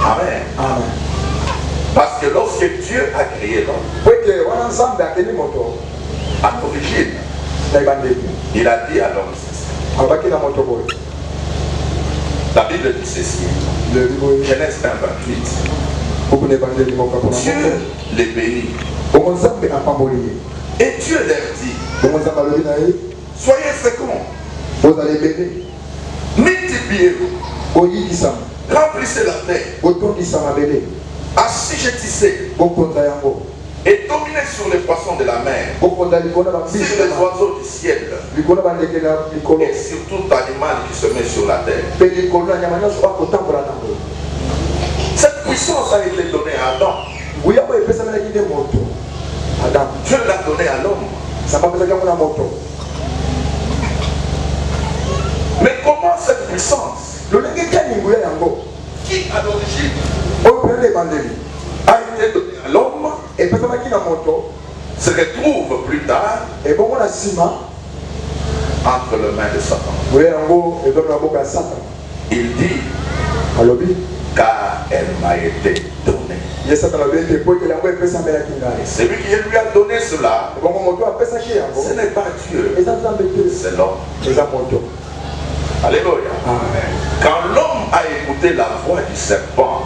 Amen. Amen. Parce que lorsque Dieu a créé l'homme, à l'origine, il a dit à l'homme ceci. La Bible dit ceci. Genèse 1:28. Dieu les bénit. Et Dieu leur dit, soyez féconds, multipliez-vous, remplissez la terre, assujettissez et dominez sur les poissons de la mer, sur les oiseaux du ciel et sur tout animal qui se met sur la terre. Cette puissance a été donnée à Adam. Dieu l'a donnée à l'homme. Mais comment cette puissance, qui à l'origine a été donnée à l'homme, se retrouve plus tard entre les mains de Satan? Il dit, car elle m'a été donnée. C'est lui qui lui a donné cela. Ce n'est pas Dieu, c'est l'homme. Alléluia. Quand l'homme a écouté la voix du serpent,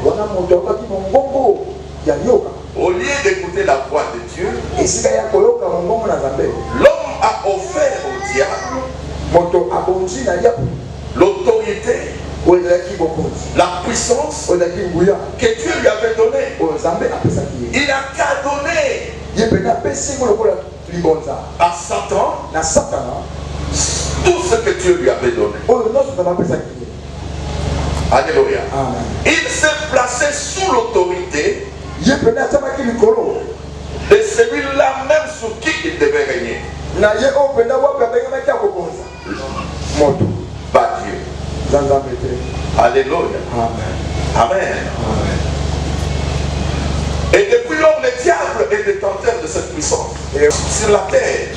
au lieu d'écouter la voix de Dieu, l'homme a offert au diable l'autorité, la puissance que Dieu lui avait donnée. Il a qu'à donner à Satan tout ce que Dieu lui avait donné. Alléluia. Il s'est placé sous l'autorité de celui-là même sur qui il devait régner. Pas Dieu. Alléluia. Amen. Et depuis lors, le diable est détenteur de cette puissance sur la terre.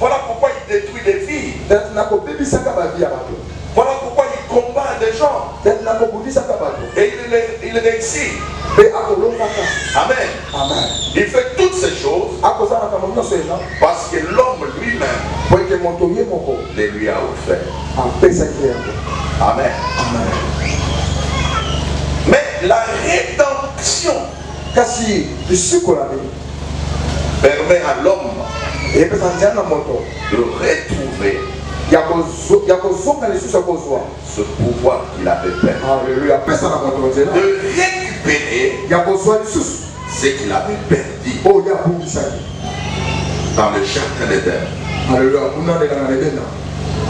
Voilà pourquoi il détruit des vies. Voilà pourquoi il combat des gens. Et il réussit. Amen. Il fait toutes ces choses parce que l'homme lui-même les lui a offert. Amen. Mais la rédemption permet à l'homme de retrouver ce pouvoir qu'il avait perdu, de récupérer ce qu'il avait perdu dans le jardin d'Éden.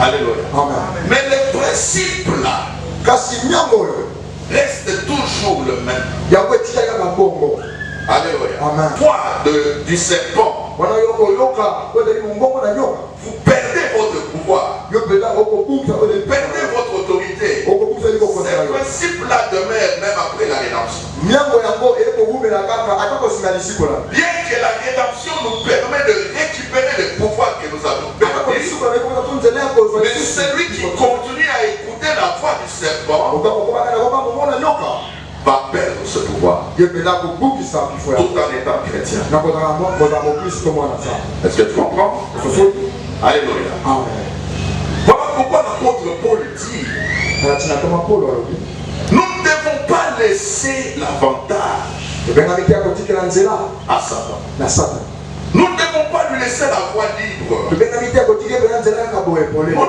Alléluia. Mais le principe là reste toujours le même. Alléluia. Foi du serpent. Vous perdez votre pouvoir. Vous perdez votre autorité. Ce principe-là demeure même après la rédemption. Bien que la rédemption nous permet de récupérer le pouvoir que nous avons perdu, mais celui qui continue à écouter la voix du serpent va perdre ce pouvoir tout en étant chrétien. Est-ce que tu comprends? Alléluia. Voilà pourquoi l'apôtre Paul dit, nous ne devons pas laisser l'avantage à Satan. Nous ne devons pas lui laisser la voie libre. Nous ne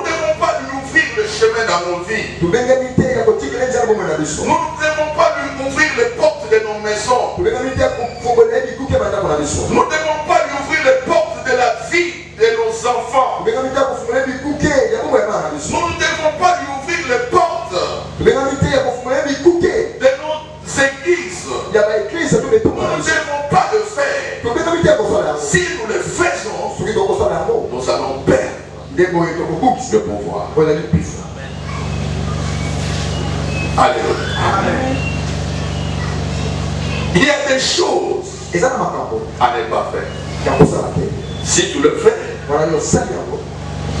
devons pas lui ouvrir le chemin dans nos vies. Nous ne devons pas lui ouvrir les portes de nos maisons. Nous ne devons pas lui ouvrir les portes de la vie de nos enfants. Nous ne devons pas lui ouvrir les portes de nos églises. Nous ne devons pas le faire. Si nous le faisons, nous allons perdre le pouvoir. Alléluia. Amen. Il y a des choses à ne pas faire. Si tu le fais,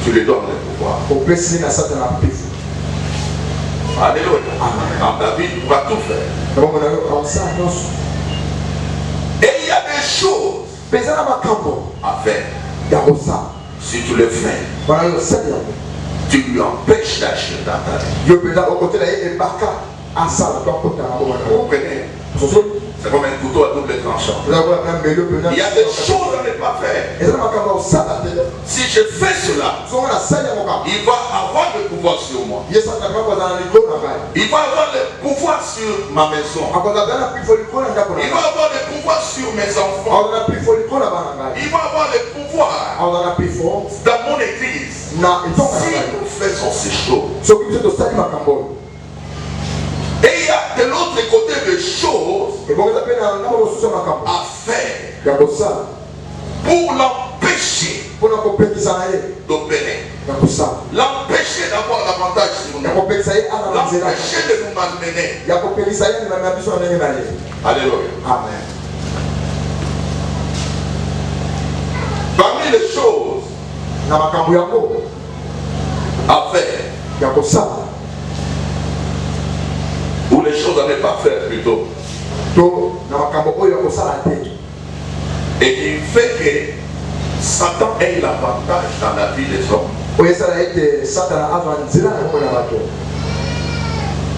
tu lui donnes le pouvoir. Alléluia. Quand David va tout faire. Et il y a des choses à faire. Si tu le fais, tu lui empêches d'agir dans ta vie. Vous comprenez? C'est comme un couteau à double tranchant. Il y a des choses à ne pas faire. Si je fais cela, il va avoir le pouvoir sur moi. Il va avoir le pouvoir sur ma maison. Il va avoir le pouvoir sur mes enfants. Il va avoir le pouvoir dans mon église. Si nous faisons ces choses. Et il y a de l'autre côté des choses à faire pour l'empêcher d'opérer, l'empêcher d'avoir l'avantage sur nous, l'empêcher de nous malmener. Alléluia. Amen. Parmi les choses à faire, ou les choses à ne pas faire plutôt, et qui fait que Satan ait l'avantage dans la vie des hommes,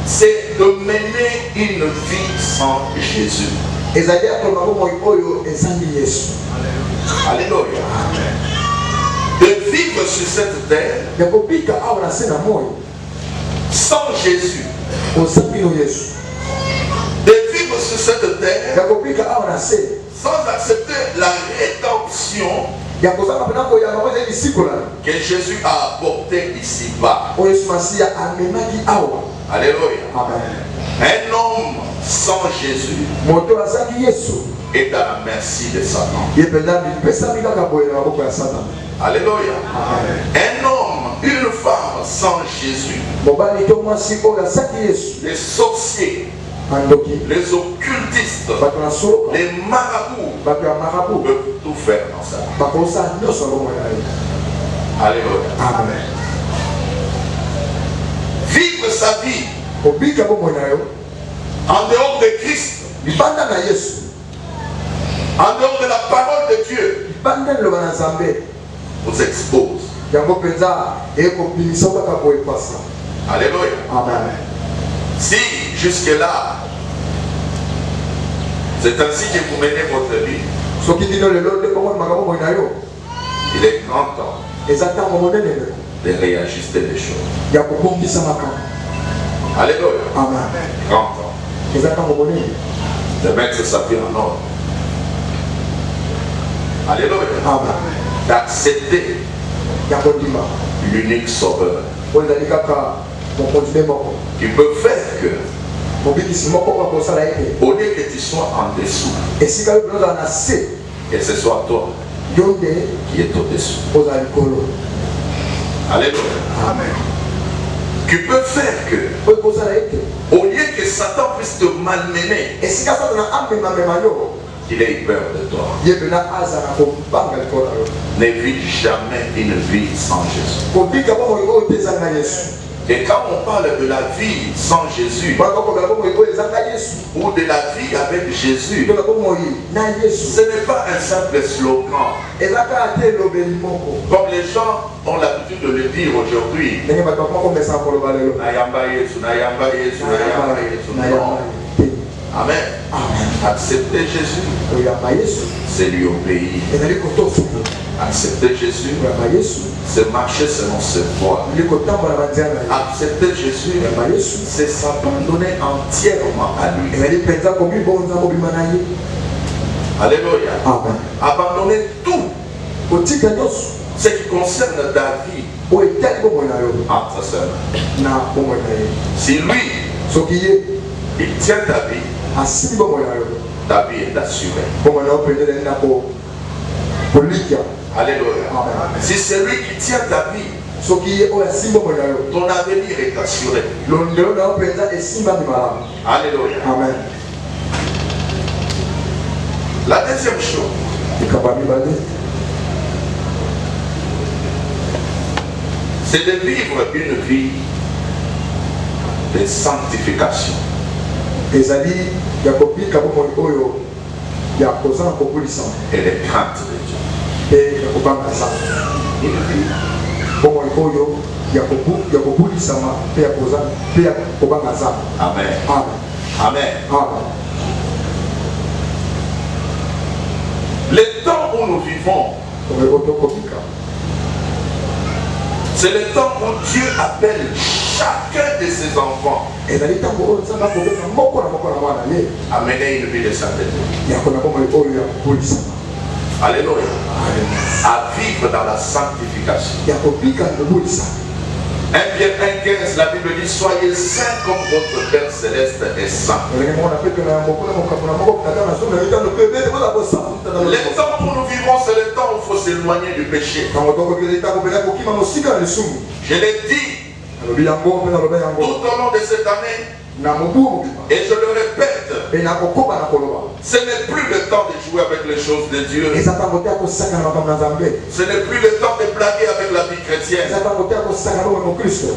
c'est de mener une vie sans Jésus. Alléluia. De vivre sur cette terre sans Jésus. De vivre sur cette terre sans accepter la rédemption que Jésus a apportée ici-bas. Alléluia. Un homme sans Jésus est à la merci de Satan. Alléluia. Un homme, une femme sans Jésus, les sorciers, les occultistes, les marabouts peuvent tout faire dans ça. Alléluia. Vivre sa vie en dehors de Christ, en dehors de la parole de Dieu, vous expose. Alléluia. Si jusque-là, c'est ainsi que vous menez votre vie, il est grand temps de réajuster les choses. Alléluia. Grand temps de mettre sa vie en ordre. Alléluia. D'accepter l'unique sauveur qui peut faire que au lieu que tu sois en dessous, que ce soit toi qui est au-dessus. Alléluia. Qui peut faire que au lieu que Satan puisse te malmener, qu'il ait peur de toi. Ne vis jamais une vie sans Jésus. Et quand on parle de la vie sans Jésus, ou de la vie avec Jésus, ce n'est pas un simple slogan. Comme les gens ont l'habitude de le dire aujourd'hui. Amen. Accepter Jésus, c'est lui obéir. Accepter Jésus, c'est marcher selon ses voies. Accepter Jésus, c'est s'abandonner entièrement à lui. Alléluia. Abandonner tout ce qui concerne ta vie entre ses mains. Si lui, il tient ta vie, ta vie est assurée. Alléluia. Si c'est lui qui tient ta vie, ton avenir est assuré. Alléluia. La deuxième chose, c'est de vivre une vie de sanctification. Et les crainte de Dieu. Amen. Amen. Les temps où nous vivons, c'est le temps où Dieu appelle chacun de ses enfants à mener une vie de sainteté. Alléluia. À vivre dans la sanctification. 1 Pierre 1,15, la Bible dit: soyez saints comme votre Père Céleste est saint. Les temps où nous vivons, c'est le temps où il faut s'éloigner du péché. Je l'ai dit tout au long de cette année, et je le répète, ce n'est plus le temps de jouer avec les choses de Dieu. Ce n'est plus le temps de blaguer avec la vie chrétienne.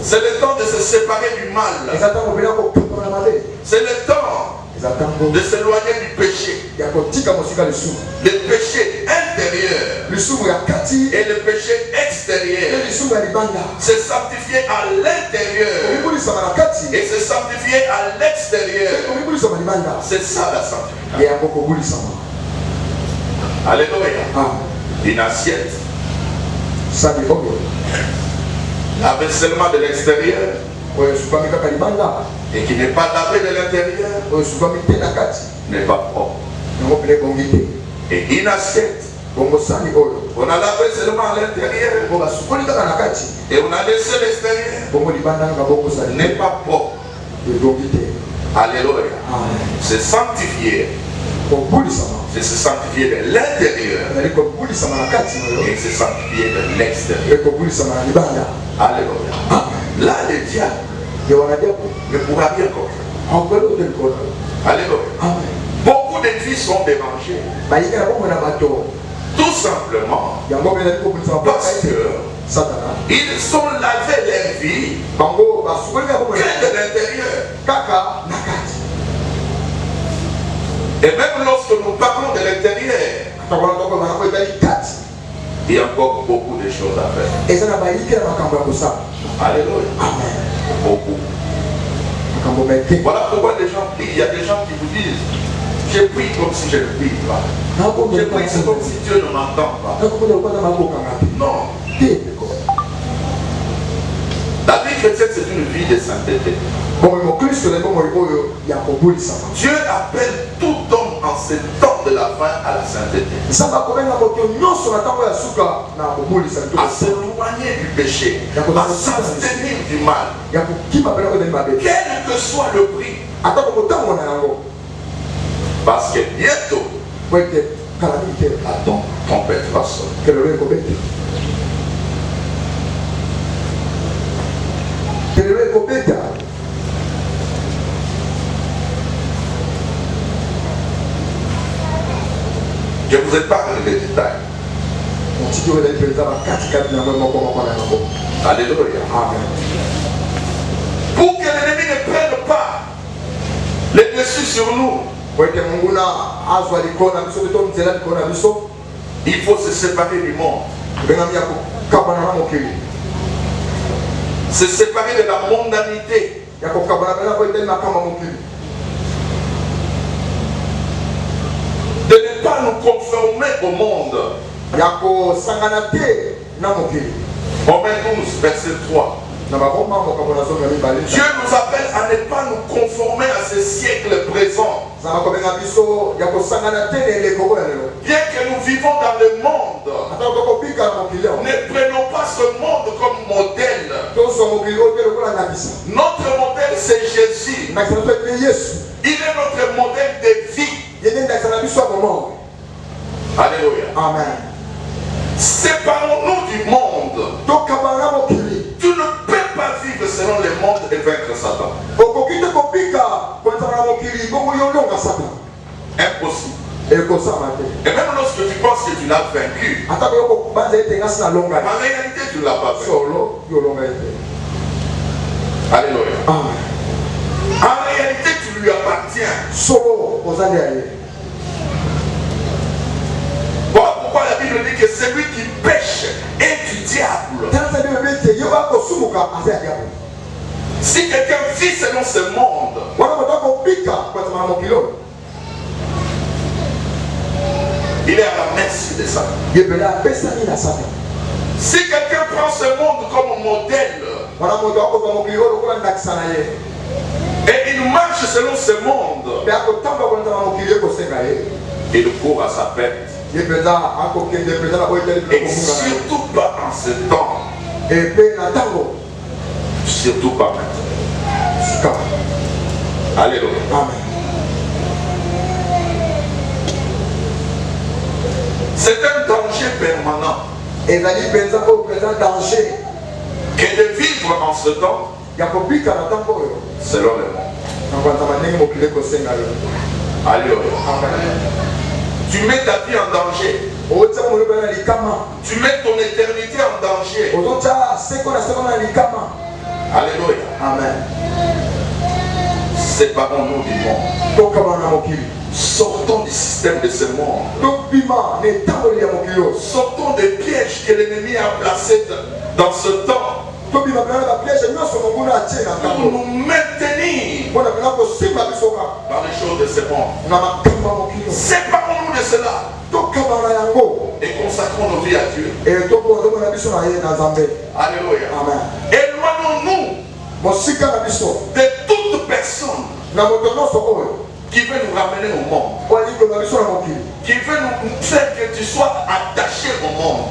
C'est le temps de se séparer du mal. C'est le temps de s'éloigner du péché. Le péché intérieur et le péché extérieur. Se sanctifier à l'intérieur et se sanctifier à l'extérieur. C'est ça la sanctification. Alléluia. Une assiette lavée seulement de l'extérieur et qui n'est pas lavée de l'intérieur n'est pas propre. Et une assiette on a lavé seulement à l'intérieur et on a laissé l'extérieur n'est pas propre. Alléluia. C'est sanctifié. C'est se sanctifier de l'intérieur et se sanctifier de l'extérieur. Alléluia. Là, le diable ne pourra rien contre. Alléluia. Beaucoup de vies sont dérangées. Tout simplement parce qu'ils ont lavé leur vie que de l'intérieur. Et même lorsque nous parlons de l'intérieur, il y a encore beaucoup de choses à faire. Alléluia. Beaucoup. Voilà pourquoi les gens prient. Il y a des gens qui vous disent: je prie comme si je ne prie pas. Je prie c'est comme si Dieu ne m'entend pas. Non. La vie chrétienne, c'est une vie de sainteté. Dieu appelle tout homme en ce temps de la fin à la sainteté. À s'éloigner du péché, à s'abstenir du mal, quel que soit le prix. Parce que bientôt, la tempête va sonner. Je vous épargne les détails. Alléluia. Pour que l'ennemi ne prenne pas les dessus sur nous, il faut se séparer du monde. Se séparer de la mondanité. De ne pas nous conformer au monde. Romains 12, verset 3. Dieu nous appelle à ne pas nous conformer à ce siècle présent. Bien que nous vivons dans le monde, ne prenons pas ce monde comme modèle. Notre modèle, c'est Jésus. Il est notre modèle de vie. Alléluia. Amen. Séparons-nous du monde. Tu ne peux pas vivre selon le monde et vaincre Satan. Impossible. Et même lorsque tu penses que tu l'as vaincu, en réalité tu ne l'as pas vaincu. Alléluia. solo ozali aye. Pourquoi la Bible dit que celui qui pêche est du diable? Si quelqu'un vit selon ce monde, il est à la merci de ça. Si quelqu'un prend ce monde comme modèle et il marche selon ce monde, il court à sa perte. Et surtout pas en ce temps. Surtout pas maintenant. Alléluia. Amen. C'est un danger permanent. Et danger que de vivre en ce temps selon le monde. Alléluia. Tu mets ta vie en danger. Tu mets ton éternité en danger. Alléluia. Amen. Séparons-nous du monde. Sortons du système de ce monde. Sortons des pièges que l'ennemi a placés dans ce temps pour nous maintenir dans les choses de ce monde. Séparons-nous de cela et consacrons nos vies à Dieu. Alléluia. Éloignons-nous de toute personne qui veut nous ramener au monde, qui veut nous faire que tu sois attaché au monde.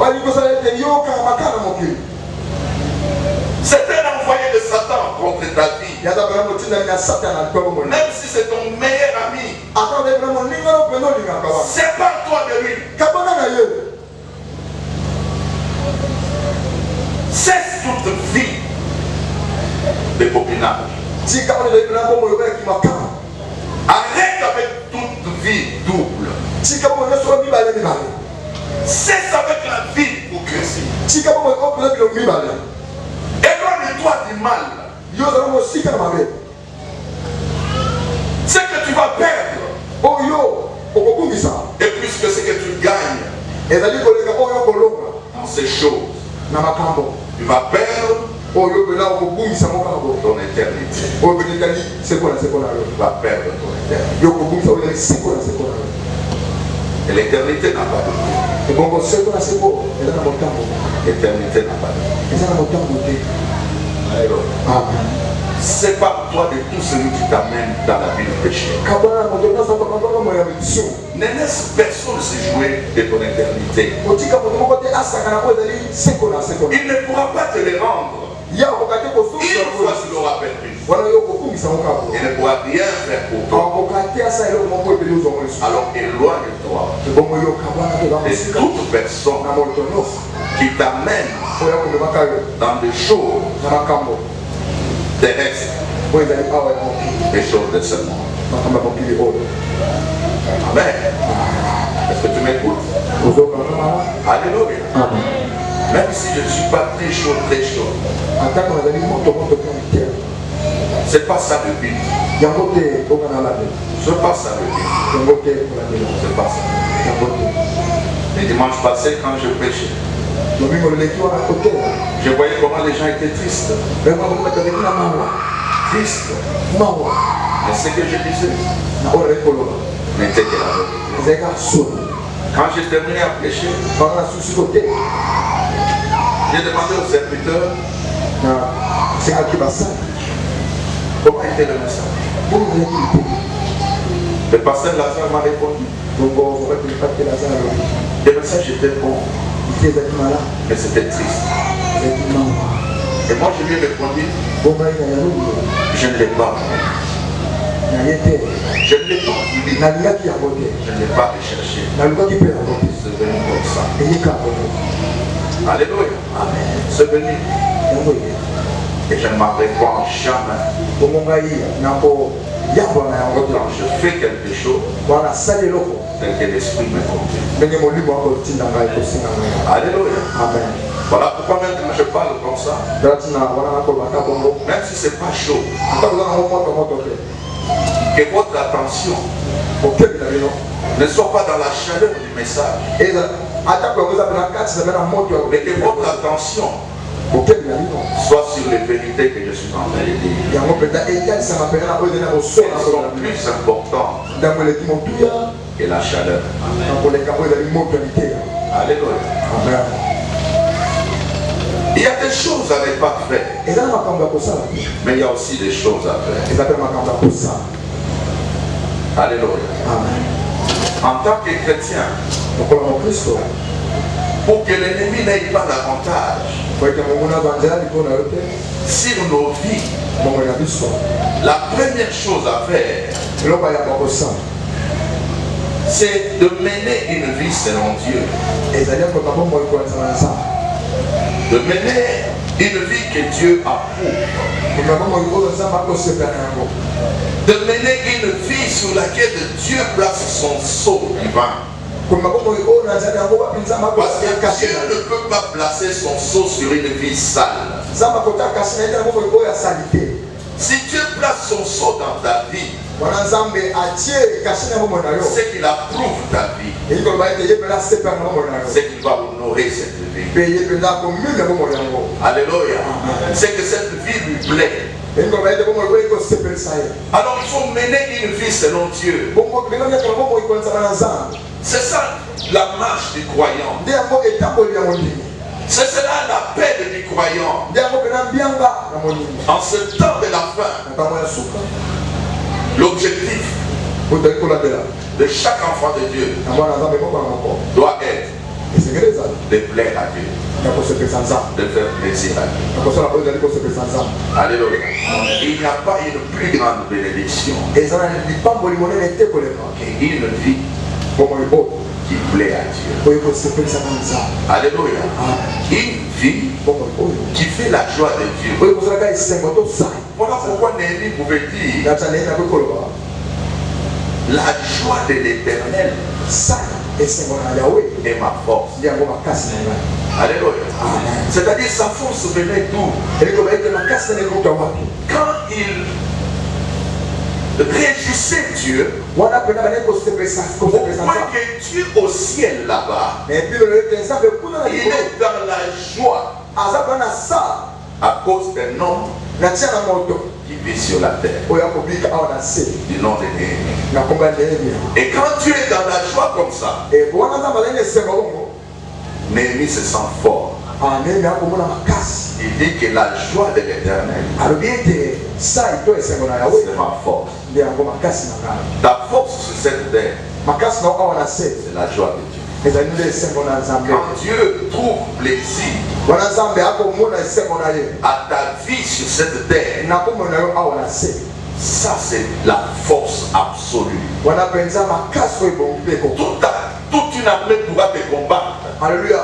C'est un envoyé de Satan contre ta vie. Même si c'est ton meilleur ami, sépare-toi de lui. Cesse toute vie de copinage. Arrête avec toute vie double. Cesse avec la vie hypocrisie. Éloigne-toi du mal. Ce que tu vas perdre. Et puisque ce que tu gagnes dans ces choses, tu vas perdre ton éternité. Tu vas perdre ton éternité. Et l'éternité n'a pas de prix. L'éternité n'a pas de prix. Sépare-toi de tout celui qui t'amène dans la vie du péché. Ne laisse personne se jouer de ton éternité. Il ne pourra pas te les rendre. Une fois tu l'auras perdu. Il ne pourra rien faire pour toi. Alors éloigne-toi de toute personne qui t'amène dans des choses terrestres, des choses de ce monde. Amen. Est-ce que tu m'écoutes? Alléluia. Même si je ne suis pas très chaud, c'est pas ça le but. C'est pas ça le but. C'est pas ça. Le dimanche passé, quand je prêchais, je voyais comment les gens étaient tristes. Tristes. Mais ce que je disais n'était que la vérité. Quand j'ai terminé à prêcher, j'ai demandé au serviteur comment était le message. Le pasteur Lazare m'a répondu. Le message était bon, mais c'était triste. Et moi je lui ai répondu, je ne l'ai pas. Je ne l'ai pas voulu. Je ne l'ai pas recherché. C'est venu comme ça. Alléluia. C'est venu. Et je ne m'en réponds jamais. Quand je fais quelque chose, tel que l'esprit me conduit. Alléluia. Amen. Voilà pourquoi maintenant je parle comme ça. Même si ce n'est pas chaud. Que votre attention ne soit pas dans la chaleur du message. Mais que votre attention soit sur les vérités que je suis en train de dire. Elles sont plus importantes que la chaleur. Alléluia. Il y a des choses à ne pas faire. Mais il y a aussi des choses à faire. Alléluia. En tant que chrétien, pour que l'ennemi n'ait pas d'avantage sur nos vies, la première chose à faire, c'est de mener une vie selon Dieu. De mener une vie que Dieu approuve. De mener une vie sur laquelle Dieu place son sceau divin. Parce que Dieu ne peut pas placer son sceau sur une vie sale. Si Dieu place son sceau dans ta vie, c'est qu'il approuve ta vie. C'est qu'il va honorer cette vie. Alléluia. C'est que cette vie lui plaît. Alors il faut mener une vie selon Dieu. C'est ça la marche du croyant. C'est cela l'appel du croyant. En ce temps de la fin, l'objectif de chaque enfant de Dieu doit être de plaire à Dieu, de faire plaisir à Dieu. Alléluia. Il n'y a pas une plus grande bénédiction qu'une vie qui plaît à Dieu. Alléluia. Une vie qui fait la joie de Dieu. Voilà pourquoi Néhémie pouvait dire la joie de l'Éternel est ma force. Alléluia. C'est-à-dire sa force venait d'où? Quand il réjouissait Dieu, au point que Dieu au ciel là-bas, il est dans la joie à cause d'un homme qui vit sur la terre, du nom de Néhémie. Et quand Dieu est dans la joie comme ça, Néhémie se sent fort. Il dit que la joie de l'Éternel, c'est ma force. Ta force sur cette terre, c'est la joie de Dieu. Quand Dieu trouve plaisir à ta vie sur cette terre, ça c'est la force absolue. Toute une armée pourra te combattre. Alléluia.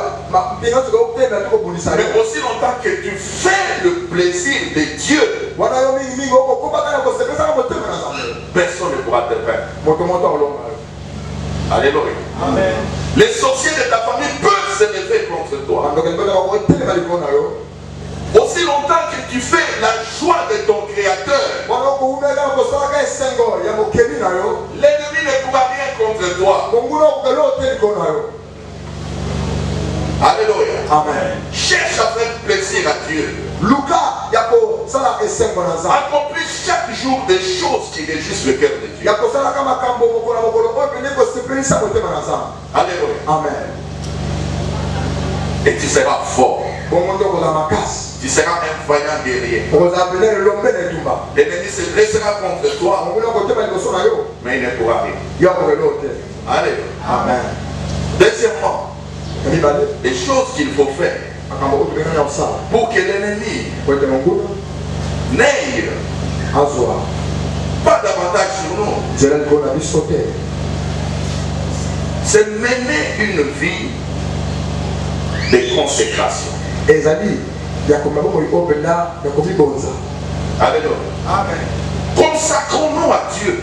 Mais aussi longtemps que tu fais le plaisir de Dieu, personne ne pourra te faire. Alléluia. Amen. Les sorciers de ta famille peuvent se lever contre toi. Aussi longtemps que tu fais la joie de ton Créateur, l'ennemi ne pourra rien contre toi. Alléluia. Amen. Cherche à faire plaisir à Dieu. Accomplis chaque jour des choses qui réjouissent le cœur de Dieu. Alléluia. Amen. Et tu seras fort. Tu seras un vaillant guerrier. L'ennemi se dressera contre toi, mais il ne pourra rien. Alléluia. Amen. Deuxièmement, les choses qu'il faut faire pour que l'ennemi n'ait pas d'avantage sur nous, c'est mener une vie de consécration. Alléluia. Amen. Consacrons-nous à Dieu.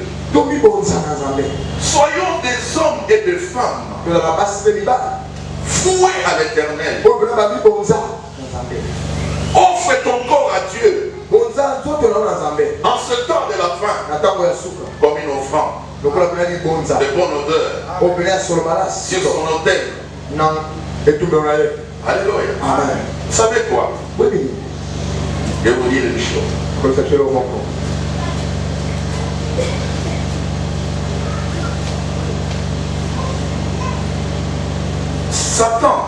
Soyons des hommes et des femmes voué à l'éternel. Offre ton corps à Dieu en ce temps de la fin comme une offrande de bonne odeur sur son autel. Alléluia. Amen. Vous savez quoi? Oui. Je vais vous dire une chose. Satan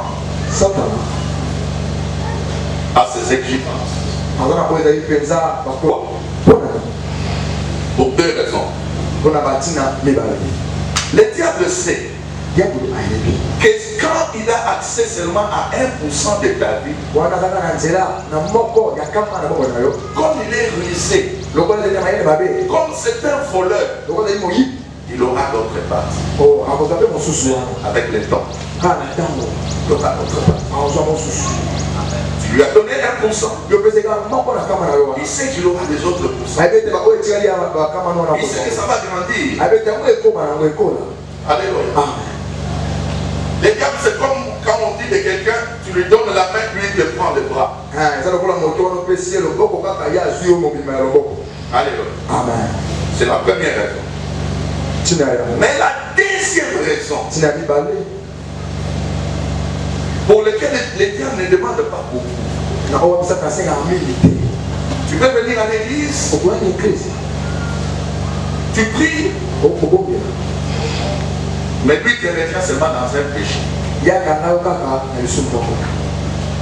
a ses exigences. Pour deux raisons. Le diable sait que quand il a accès seulement à 1% de ta vie, comme il est ruiné, comme c'est un voleur, il aura d'autres parties. Avec le temps, il aura d'autres parties. Tu lui as donné 1%. Il sait qu'il aura des autres pourcents. Il sait que ça va grandir. Alléluia. Le diable, c'est comme quand on dit de quelqu'un, tu lui donnes la main, lui il te prend le bras. Alléluia. Amen. C'est la première raison. Mais la deuxième raison pour laquelle le diable ne demande pas beaucoup. Tu peux venir à l'église, tu pries, mais lui te retient seulement dans un péché.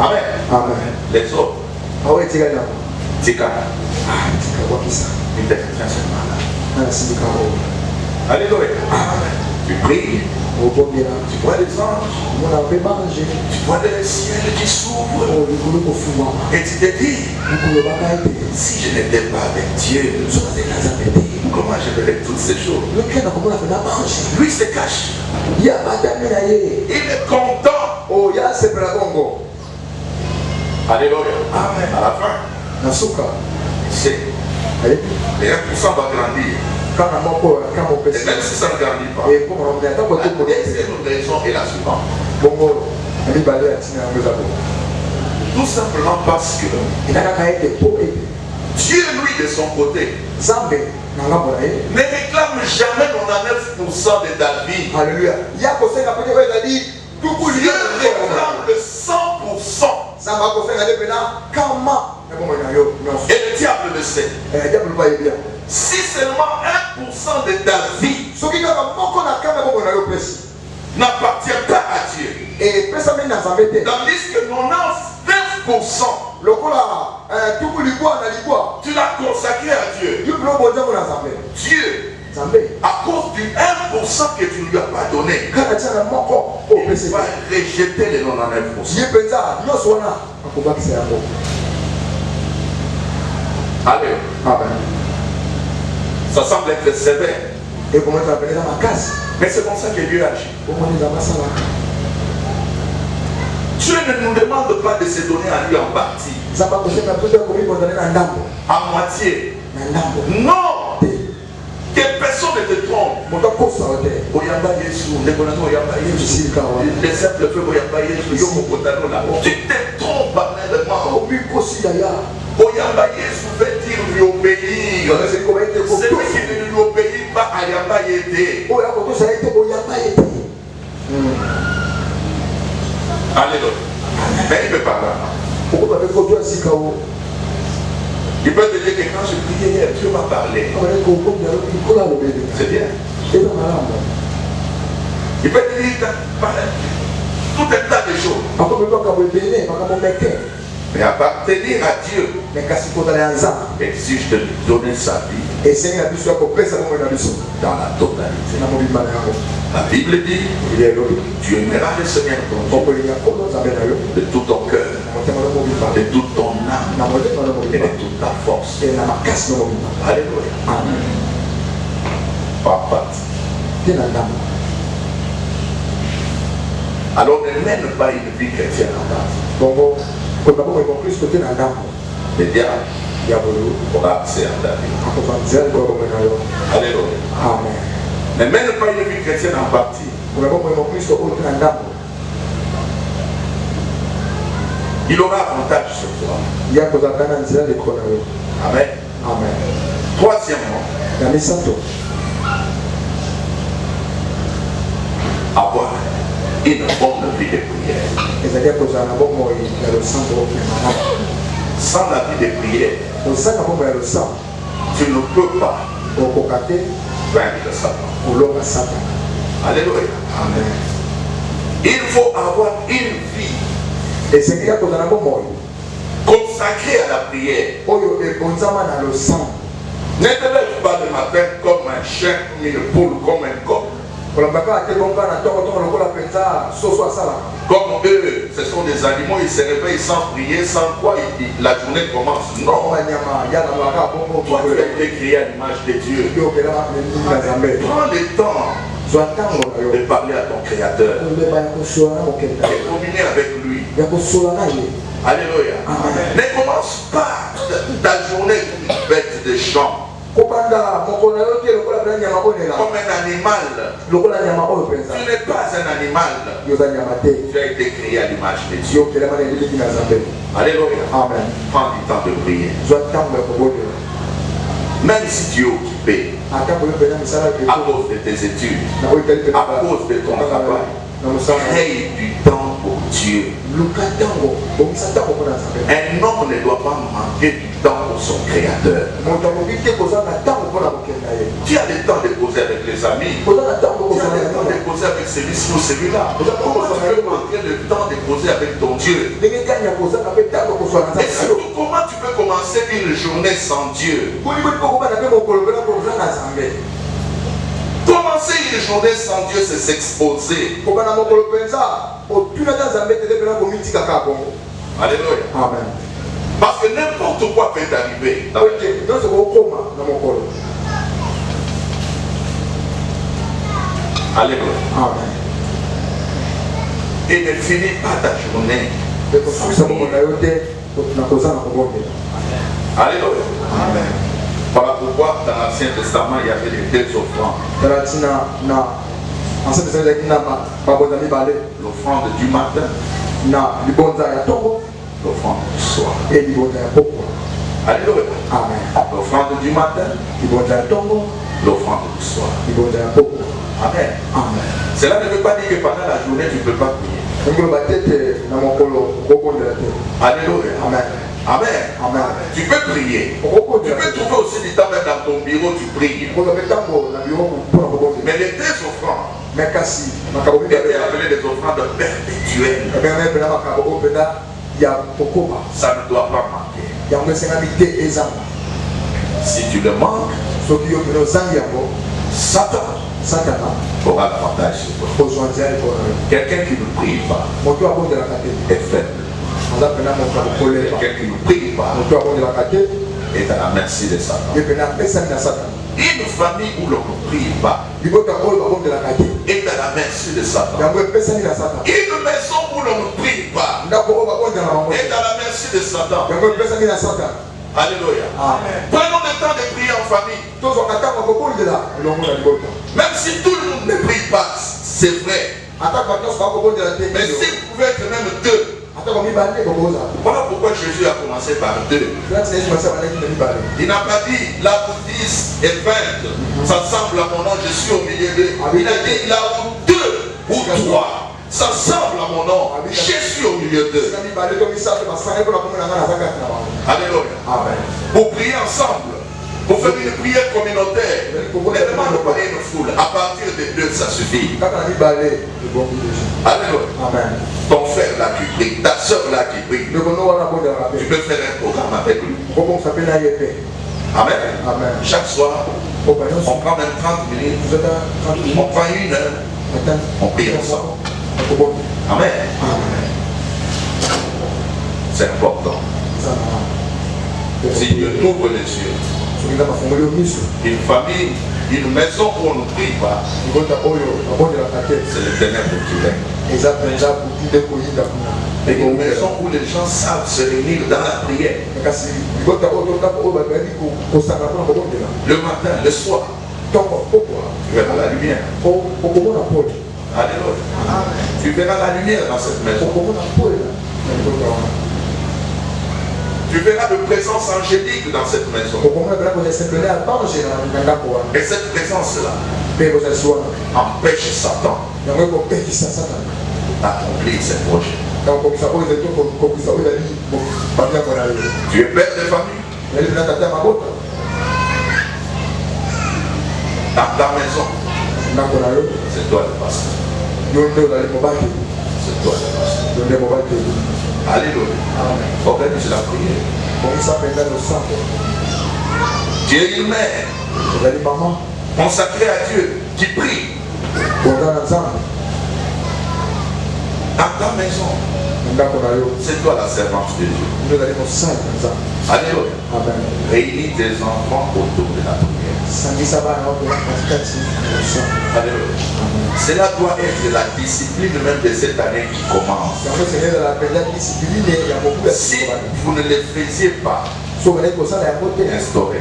Amen. Les autres, Tika, il te retient seulement là. Alléluia. Tu pries, tu vois les anges, tu vois le ciel qui s'ouvre, et tu te dis, si je n'étais pas avec Dieu, comment je verrais toutes ces choses? Lui se cache. Il est content. Alléluia. Amen. À la fin, c'est les 1% va grandir. Et même si ça ne grandit pas, la deuxième raison est la suivante. Tout simplement parce que Dieu, lui, de son côté, ne réclame jamais 99% de ta vie. Alléluia. Dieu réclame le 100%. Et le diable le sait. Si seulement 1% de ta vie n'appartient pas à Dieu, tandis que 99% tu l'as consacré à Dieu, Dieu, à cause du 1% que tu ne lui as pas donné, il va rejeter les 99%. Allez. Ça semble être sévère. Mais c'est comme ça que Dieu agit. Dieu ne nous demande pas de se donner à lui en partie, à moitié. Non! Que personne ne te trompe. Les simples feux, tu te trompes parallèlement. Oyamba Yesu veut dire lui obéir. Celui qui ne lui obéit pas à Yamba Yété. Alléluia. Mais il ne peut pas là. Il peut te dire que quand je priais hier, Dieu m'a parlé. C'est bien. Il peut te dire tout un tas de choses. Mais appartenir à Dieu exige de lui donner sa vie dans la totalité. La Bible dit, tu aimeras le Seigneur ton Dieu de tout ton cœur, de toute ton âme et de toute ta force. Alléluia. Papa. Alors ne mène pas une vie chrétienne en base. Le diable aura accès à ta vie. Alléluia. Ne mène pas une vie chrétienne en partie. Il aura avantage sur toi. Amen. Amen. Troisièmement, avoir une bonne vie de prière. Sans la vie de prière, tu ne peux pas vaincre Satan. Alléluia. Amen. Il faut avoir une vie consacrée à la prière. Ne te lève pas le matin comme un chien, comme une poule, comme un coq. Comme eux, ce sont des animaux, ils se réveillent sans prier, sans quoi la journée commence. Non. Toi, tu as été créé à l'image de Dieu. Prends le temps de parler à ton Créateur, de communier avec lui. Alléluia. Ne commence pas ta journée comme une bête de champ, comme un animal. Tu n'es pas un animal. Tu as été créé à l'image de Dieu. Alléluia. Prends du temps de prier. Même si tu es occupé à cause de tes études, à cause de ton travail, crée du temps pour Dieu. Un homme ne doit pas manquer du temps pour son Créateur. Tu as le temps de causer avec les amis. Tu as le temps de causer avec celui-ci ou celui-là. Comment tu peux manquer le temps de causer avec ton Dieu? Et surtout, comment tu peux commencer une journée sans Dieu? Commencer une journée sans Dieu, c'est s'exposer. Alléluia. Amen. Parce que n'importe quoi peut arriver. Alléluia. Amen. Et ne finis pas ta journée. Alléluia. Amen. Voilà pourquoi dans l'Ancien Testament, il y avait les deux offrandes. L'offrande du matin, l'offrande du soir. Alléluia. Amen. L'offrande du matin, l'offrande du soir. Amen. Amen. Cela ne veut pas dire que pendant la journée, tu ne peux pas prier. Alléluia. Amen. Amen. Amen. Tu peux prier. Tu peux trouver aussi du temps même dans ton bureau, tu pries. Mais les deux offrandes étaient appelées des offrandes perpétuelles. Ça ne doit pas manquer. Si tu le manques, Satan aura l'avantage sur toi. Quelqu'un qui ne prie pas est faible. Quelqu'un qui ne prie pas est à la merci de Satan. Une famille où l'on ne prie pas est à la merci de Satan. Une maison où l'on ne prie pas est à la merci de Satan. Alléluia. Prenons le temps de prier en famille. Même si tout le monde ne prie pas, c'est vrai. Mais si vous pouvez être même deux. Voilà pourquoi Jésus a commencé par deux. Il n'a pas dit là où 10 et 20 s'assemblent à mon nom, je suis au milieu d'eux. Il a dit là où 2 ou 3 s'assemblent à mon nom, je suis au milieu d'eux. Alléluia. Pour prier ensemble, pour faire une prière communautaire, ne demande pas une foule. À partir de 2, ça suffit. Alléluia. Ton frère là qui prie, ta soeur là qui prie, tu peux faire un programme avec lui. Amen. Chaque soir, on prend même 30 minutes, on prend 1 heure, on prie ensemble. Amen. C'est important. Si Dieu t'ouvre les yeux, une famille, une maison où on ne prie pas, c'est le ténèbre qui règne. Et une maison où les gens savent se réunir dans la prière. Le matin, le soir, tu verras la lumière. Alléluia. Tu verras la lumière dans cette maison. Tu verras de présence angélique dans cette maison. Et cette présence-là empêche Satan d'accomplir ses projets. Tu es père de famille. Dans ta maison, c'est toi le pasteur. C'est toi le pasteur. Alléluia. Organise la prière. Tu es une mère consacrée à Dieu qui prie. Dans ta maison, c'est toi la servante de Dieu. Alléluia. Réunis tes enfants autour de la prière. Alléluia. Cela doit être la discipline même de cette année qui commence. Si vous ne le faisiez pas, instaurez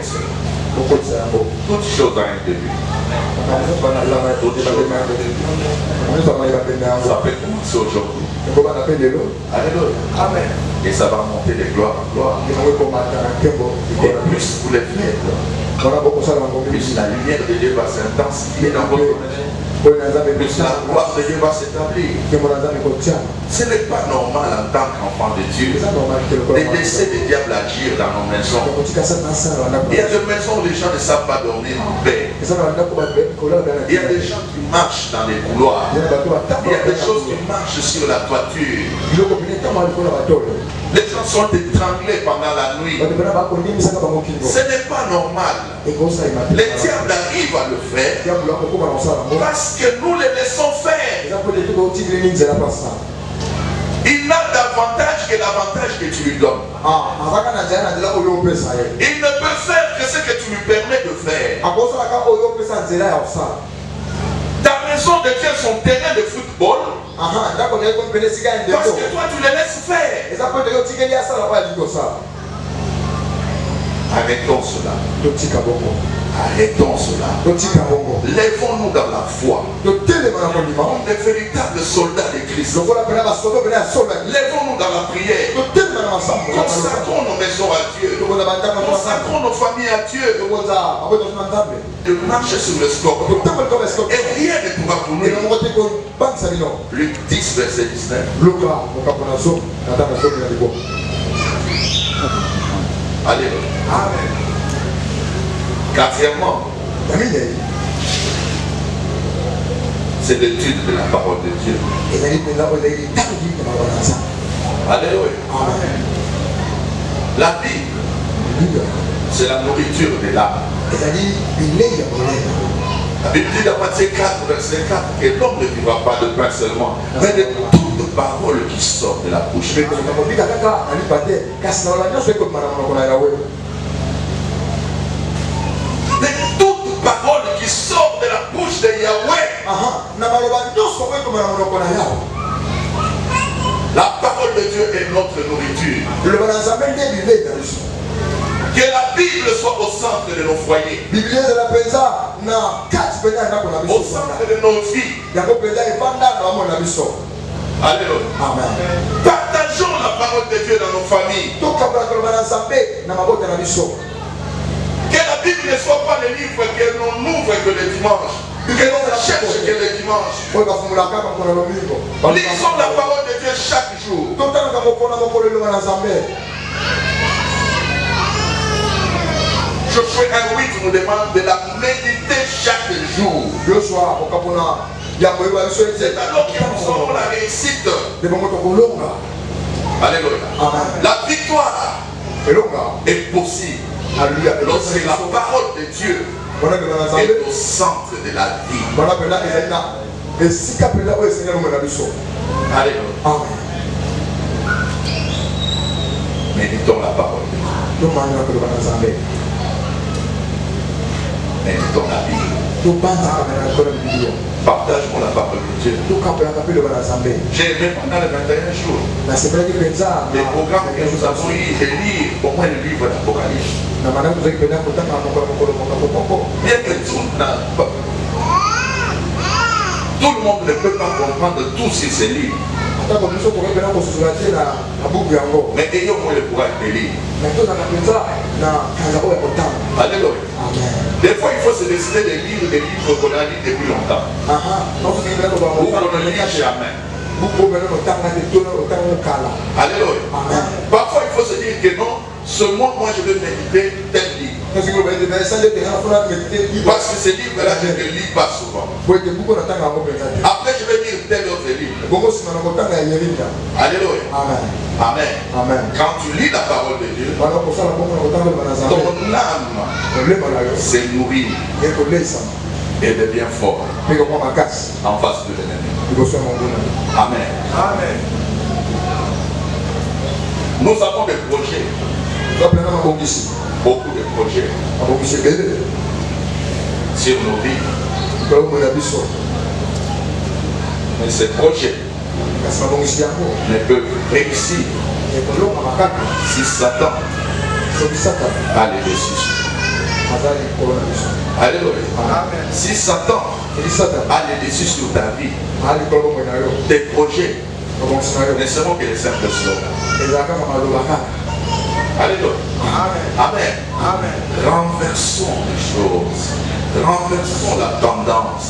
cela. Toute chose a un début. Ça peut commencer aujourd'hui. Alléluia. Amen. Et ça va monter de gloire en gloire. Et plus vous le faites, plus la lumière de Dieu va s'intensifier dans votre maison. Plus la gloire de Dieu va s'établir. Ce n'est pas normal en tant qu'enfant de Dieu de laisser le diable agir dans nos maisons. Il y a des maisons où les gens ne savent pas dormir en paix. Il y a des gens qui marchent dans les couloirs. Il y a des choses qui marchent sur la toiture. Les gens sont étranglés pendant la nuit. Ce n'est pas normal. Le diable arrive à le faire parce que nous les laissons faire. Il n'a d'avantage que l'avantage que tu lui donnes. Il ne peut faire que ce que tu lui permets de faire. Ta maison devient son terrain de football. Parce que toi tu les laisses faire. Arrêtons cela. Arrêtons cela. Lèvons-nous dans la foi. Comme des véritables soldats de Christ. Lèvons-nous dans la prière. Consacrons nos maisons à Dieu. Consacrons nos familles à Dieu. De marcher sur le score. Et rien ne pourra tourner. Luc 10, verset 19. Alléluia. Amen. Quatrièmement, c'est l'étude de la parole de Dieu. Alléluia. Amen. La Bible, c'est la nourriture de l'âme. La Bible dit dans Matthieu 4, verset 4, que l'homme ne vivra pas de pain seulement, mais de toute parole qui sort de la bouche de Dieu. De toute parole qui sort de la bouche de Yahweh. La parole de Dieu est notre nourriture. Que la Bible soit au centre de nos foyers. Au centre de nos vies. Alléluia. Amen. Partageons la parole de Dieu dans nos familles. Que la Bible ne soit pas le livre que l'on ouvre que le dimanche. Que l'on cherche que le dimanche. Lisons la parole de Dieu chaque jour. Josué 1:8 nous demande de la méditer chaque jour. C'est alors que nous aurons la réussite. Alléluia. La victoire est possible lorsque la parole de Dieu est au centre de la vie. Alléluia. Méditons la parole de Dieu. Méditons la Bible. Partageons la parole de Dieu. J'ai aimé pendant les 21 jours les programmes que nous avons eu de lire au moins le livre d'Apocalypse. Bien que tout le monde ne peut pas comprendre tout sur ces livres. Mais ayons moins le courage de lire. Alléluia. Des fois, il faut se décider de lire des livres qu'on a lus depuis longtemps. Ou qu'on ne lit jamais. Alléluia. Parfois, il faut se dire que non, ce mois, moi, je vais méditer tel livre. Parce que ce livre-là, je ne le lis pas souvent. Après, je vais lire tel autre livre. Alléluia. Amen. Quand tu lis la parole de Dieu, ton âme se nourrit et devient fort en face de l'ennemi. Amen. Nous avons des projets. Beaucoup de projets sur nos vies. Mais ces projets ne peuvent réussir si Satan a les dessus. Alléluia. Si Satan a les dessus sur ta vie, tes projets ne seront que les simples slogans. Alléluia. Amen. Renversons les choses. Renversons la tendance.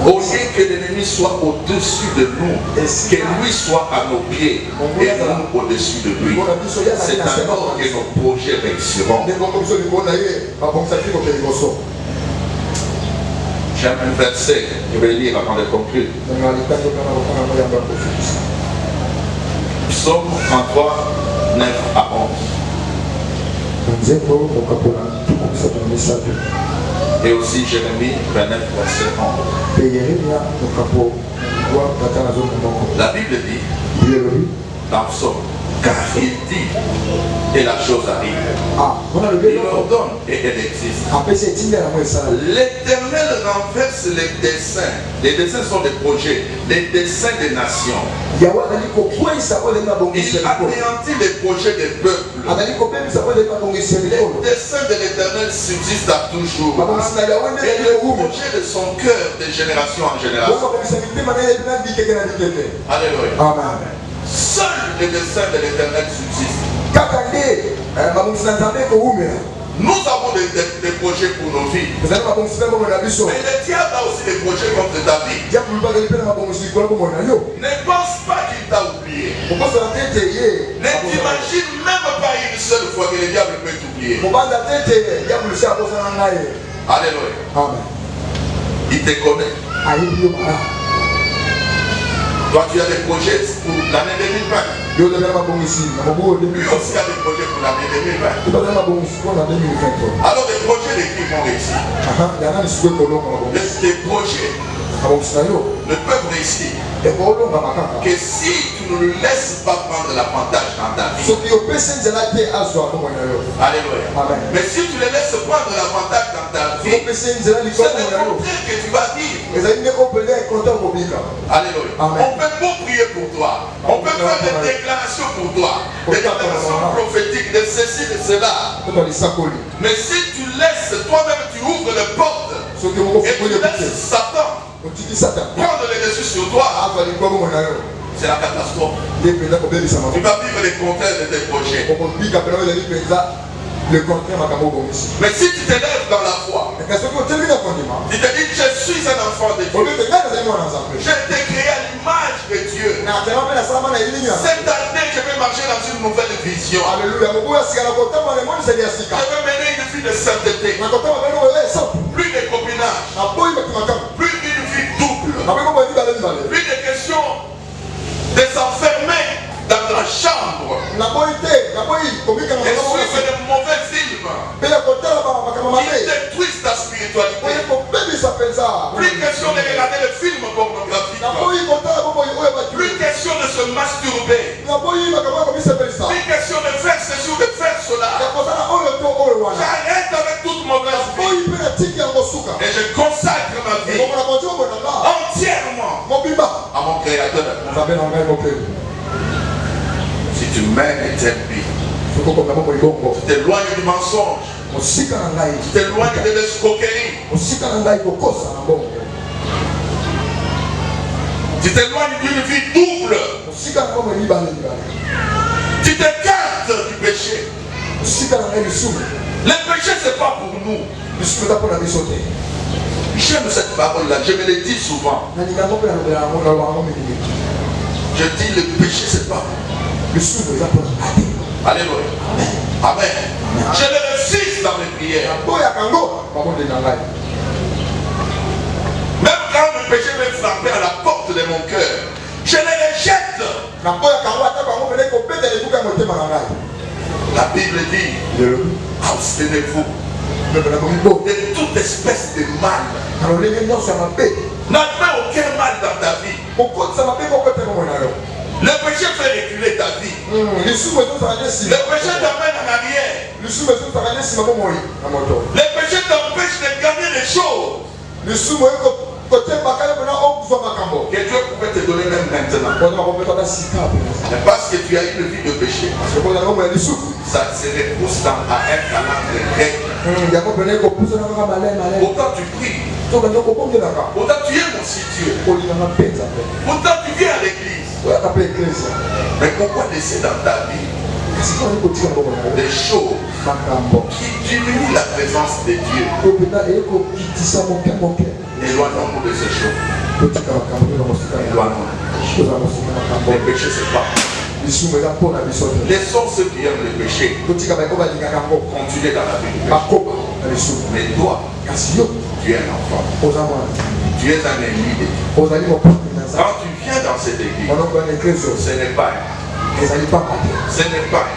Au lieu que l'ennemi soit au-dessus de nous, que lui soit à nos pieds et nous au-dessus de lui. C'est alors que nos projets réussiront. J'aime un verset, je vais lire avant de conclure. Psaume 33, 9 à 11. Et aussi Jérémie 29, verset 11. La Bible dit dans Psaume, car il dit et la chose arrive. Il ordonne et elle existe. L'Éternel renverse les desseins. Les desseins sont des projets, les desseins des nations. Il anéantit les projets des peuples. Les desseins de l'Éternel subsistent à toujours. Et le projet de son cœur de génération en génération. Alléluia. Amen. Seul le dessein de l'Éternel subsiste. Nous avons des projets pour nos vies. Mais le diable a aussi des projets contre ta vie. Ne pense pas qu'il t'a oublié. Ne t'imagine même pas une seule fois que le diable peut t'oublier. Alléluia. Amen. Il te connaît. Toi, tu as des projets pour l'année 2020. Lui aussi a des projets pour l'année 2020. Alors, des projets de qui vont réussir? Des projets ne peuvent réussir que si tu ne le laisses pas prendre l'avantage dans ta vie. Alléluia. Mais si tu le laisses prendre l'avantage dans ta vie, c'est le contraire que tu vas vivre. Alléluia. On peut beaucoup prier pour toi. On peut faire des déclarations pour toi. Des déclarations prophétiques de ceci, de cela. Mais si tu laisses toi-même, tu ouvres les portes et tu laisses Satan prendre les dessus sur toi, c'est la catastrophe. Tu vas vivre les contraires de tes projets. Mais si tu t'élèves dans la foi, tu te dis je suis un enfant de Dieu. J'ai été créé à l'image de Dieu. Cette année, je vais marcher dans une nouvelle vision. Je vais mener une vie de sainteté. Plus de copinage. Plus d'une vie double. Plus de questions de s'enfermer dans la chambre et suivre de mauvais films qui détruisent ta spiritualité. Plus question de regarder les films pornographiques. Plus question de se masturber. Plus question de faire ceci ou de faire cela. J'arrête avec toute mauvaise vie et je consacre ma vie entièrement à mon Créateur. Si tu mènes et t'aimes, tu t'éloignes du mensonge, tu t'éloignes de l'escroquerie. Tu t'éloignes d'une vie double. Tu t'écartes du péché. Le péché, c'est pas pour nous. J'aime cette parole-là, je me le dis souvent. Je dis le péché, c'est pas pour nous. Alléluia. Amen. Je le résiste dans mes prières. Même quand le péché vient frapper à la porte de mon cœur, je le rejette. La Bible dit, abstenez-vous de toute espèce de mal. N'admets aucun mal dans ta vie. Le péché fait reculer ta vie. Le péché t'amène en arrière. Le péché t'empêche de gagner les choses que Dieu pouvait te donner même maintenant. Mais parce que tu as une vie de péché, ça se repousse à un calendrier grec. Pourtant tu pries. Pourtant tu aimes aussi Dieu. Pourtant tu viens à l'église. Mais pourquoi laisser dans ta vie des choses qui diminuent la présence de Dieu? Éloignons-nous de ces choses. Éloignons-nous. Les péchés, c'est pas. Laissons ceux qui aiment le péché continuer dans la vie du péché. Mais toi, tu es un enfant. Tu es un ennemi de Dieu. Quand tu viens dans cette église, ce n'est pas un. Ce n'est pas un.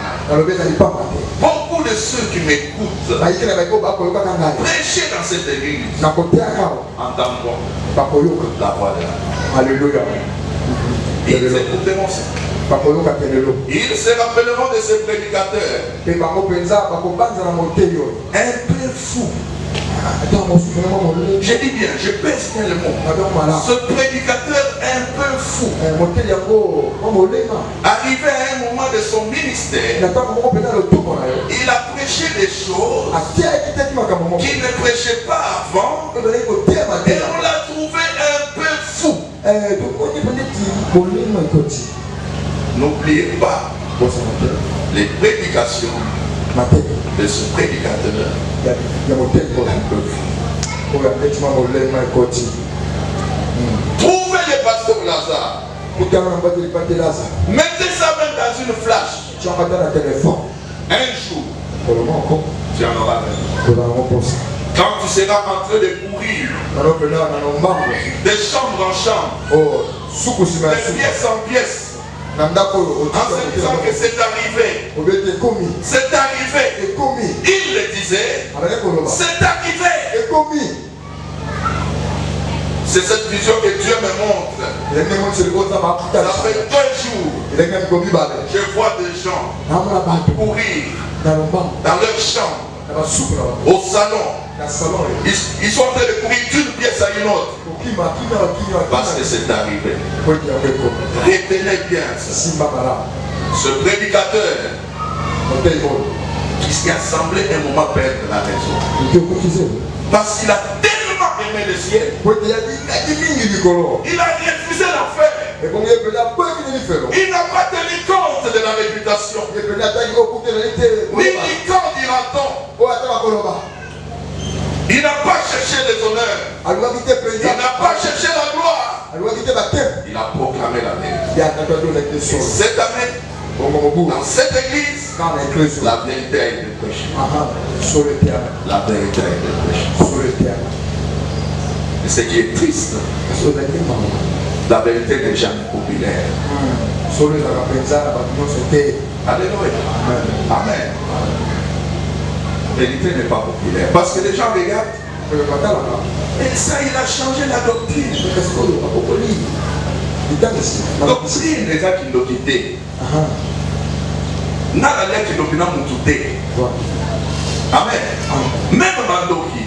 Beaucoup de ceux qui m'écoutent prêcher dans cette église, entends-moi la voix de la. Alléluia. Ils écouteront ça. Ils se rappelleront de ces prédicateurs un peu fou. Je dis bien, je pèse bien le mot. Ce prédicateur un peu fou, arrivé à un moment de son ministère, il a prêché des choses qu'il ne prêchait pas avant, et on l'a trouvé un peu fou. N'oubliez pas les prédications de ce prédicateur un peu fou. Trouvez le pasteur Lazare. Mettez sa main dans une flash. Un jour, tu en auras besoin. Quand tu seras en train de courir de chambre en chambre, de pièce en pièce, en se disant que c'est arrivé, c'est arrivé, il le disait, c'est arrivé. C'est cette vision que Dieu me montre. Ça fait 2 jours, je vois des gens courir dans leur chambre, au salon. Ils sont en train de courir d'une pièce à une autre. Parce que c'est arrivé. Retenez bien ça. Ce prédicateur qui s'est assemblé un moment perdre la raison. Parce qu'il a tellement aimé le ciel. Il a refusé l'enfer. Il n'a pas tenu compte de la réputation. Ni quand dira-t-on. Il n'a pas cherché les honneurs. Il n'a pas cherché la gloire. Il a proclamé la vérité. Cette année, dans cette église, la vérité a été prêchée. La vérité a été prêchée. Et ce qui est triste, la vérité n'est jamais populaire. Alléluia. Amen. La vérité n'est pas populaire. Parce que les gens regardent. Et ça, il a changé la doctrine. Doctrine, les gens qui l'ont quitté. N'a la lettre qui l'ont quitté. Amen. Même Mandoki.